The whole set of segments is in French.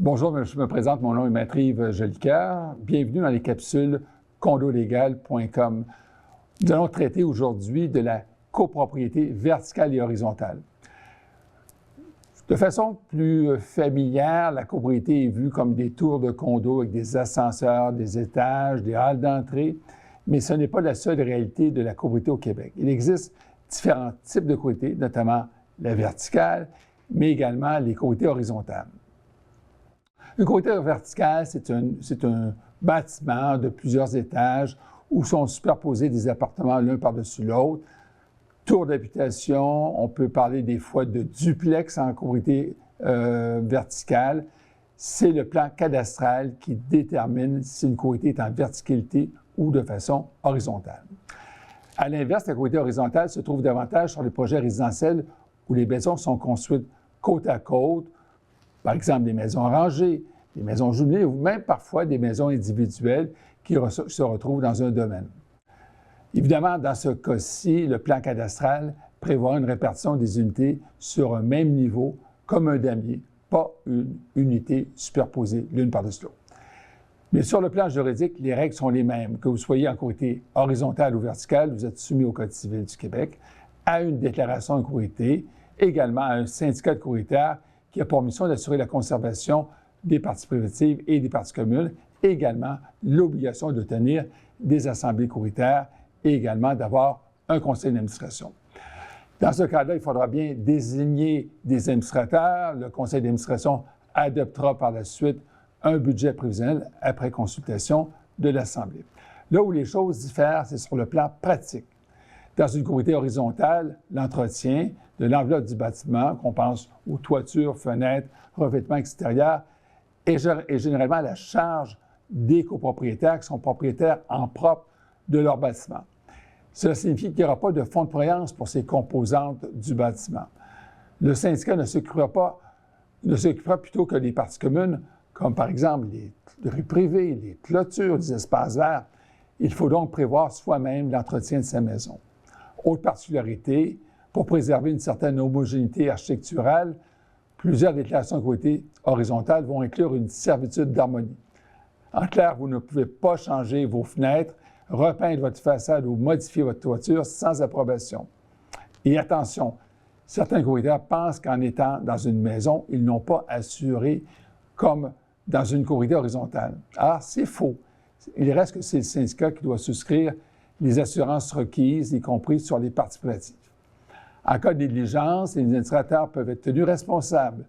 Bonjour, je me présente, mon nom est Maître Yves Jolicoeur. Bienvenue dans les capsules condolégal.com. Nous allons traiter aujourd'hui de la copropriété verticale et horizontale. De façon plus familière, la copropriété est vue comme des tours de condos avec des ascenseurs, des étages, des halles d'entrée, mais ce n'est pas la seule réalité de la copropriété au Québec. Il existe différents types de copropriétés, notamment la verticale, mais également les copropriétés horizontales. Une copropriété verticale, c'est un bâtiment de plusieurs étages où sont superposés des appartements l'un par-dessus l'autre. Tour d'habitation, on peut parler des fois de duplex en copropriété verticale. C'est le plan cadastral qui détermine si une copropriété est en verticalité ou de façon horizontale. À l'inverse, la copropriété horizontale se trouve davantage sur les projets résidentiels où les maisons sont construites côte à côte, par exemple des maisons rangées, des maisons jumelées ou même parfois des maisons individuelles qui se retrouvent dans un domaine. Évidemment, dans ce cas-ci, le plan cadastral prévoit une répartition des unités sur un même niveau comme un damier, pas une unité superposée l'une par-dessus l'autre. Mais sur le plan juridique, les règles sont les mêmes. Que vous soyez en copropriété horizontale ou verticale, vous êtes soumis au Code civil du Québec, à une déclaration de copropriété, également à un syndicat de copropriétaires qui a pour mission d'assurer la conservation des parties privatives et des parties communes, et également l'obligation de tenir des assemblées copropriétaires et également d'avoir un conseil d'administration. Dans ce cas-là, il faudra bien désigner des administrateurs. Le conseil d'administration adoptera par la suite un budget prévisionnel après consultation de l'Assemblée. Là où les choses diffèrent, c'est sur le plan pratique. Dans une copropriété horizontale, l'entretien de l'enveloppe du bâtiment, qu'on pense aux toitures, fenêtres, revêtements extérieurs, est généralement à la charge des copropriétaires qui sont propriétaires en propre de leur bâtiment. Cela signifie qu'il n'y aura pas de fonds de prévoyance pour ces composantes du bâtiment. Le syndicat ne s'occupera plutôt que des parties communes, comme par exemple les rues privées, les clôtures, les espaces verts. Il faut donc prévoir soi-même l'entretien de sa maison. Autre particularité, pour préserver une certaine homogénéité architecturale, plusieurs déclarations de copropriété horizontales vont inclure une servitude d'harmonie. En clair, vous ne pouvez pas changer vos fenêtres, repeindre votre façade ou modifier votre toiture sans approbation. Et attention, certains copropriétaires pensent qu'en étant dans une maison, ils n'ont pas assuré comme dans une copropriété horizontale. Alors, c'est faux. Il reste que c'est le syndicat qui doit souscrire les assurances requises, y compris sur les parties privatives. En cas de négligence, les administrateurs peuvent être tenus responsables.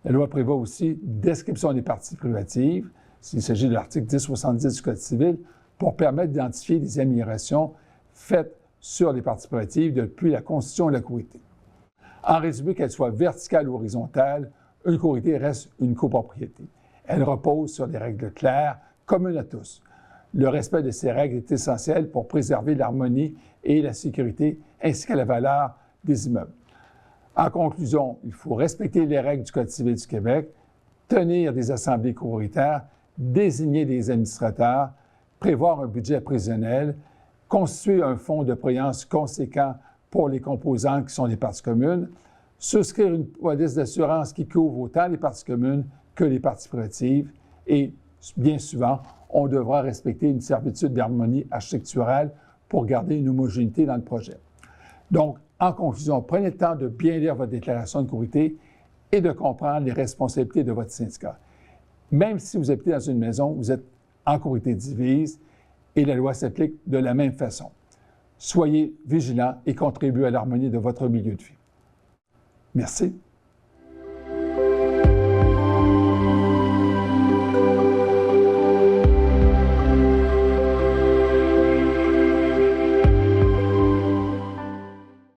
La loi prévoit aussi description des parties privatives, s'il s'agit de l'article 1070 du Code civil, pour permettre d'identifier les améliorations faites sur les parties privatives depuis la constitution de la copropriété. En résumé, qu'elle soit verticale ou horizontale, une copropriété reste une copropriété. Elle repose sur des règles claires, communes à tous. Le respect de ces règles est essentiel pour préserver l'harmonie et la sécurité, ainsi que la valeur des immeubles. En conclusion, il faut respecter les règles du Code civil du Québec, tenir des assemblées copropriétaires, désigner des administrateurs, prévoir un budget prévisionnel, constituer un fonds de prévoyance conséquent pour les composantes qui sont les parties communes, souscrire une police d'assurance qui couvre autant les parties communes que les parties privatives et, bien souvent, on devra respecter une servitude d'harmonie architecturale pour garder une homogénéité dans le projet. Donc, en conclusion, prenez le temps de bien lire votre déclaration de copropriété et de comprendre les responsabilités de votre syndicat. Même si vous habitez dans une maison, vous êtes en copropriété divise et la loi s'applique de la même façon. Soyez vigilants et contribuez à l'harmonie de votre milieu de vie. Merci.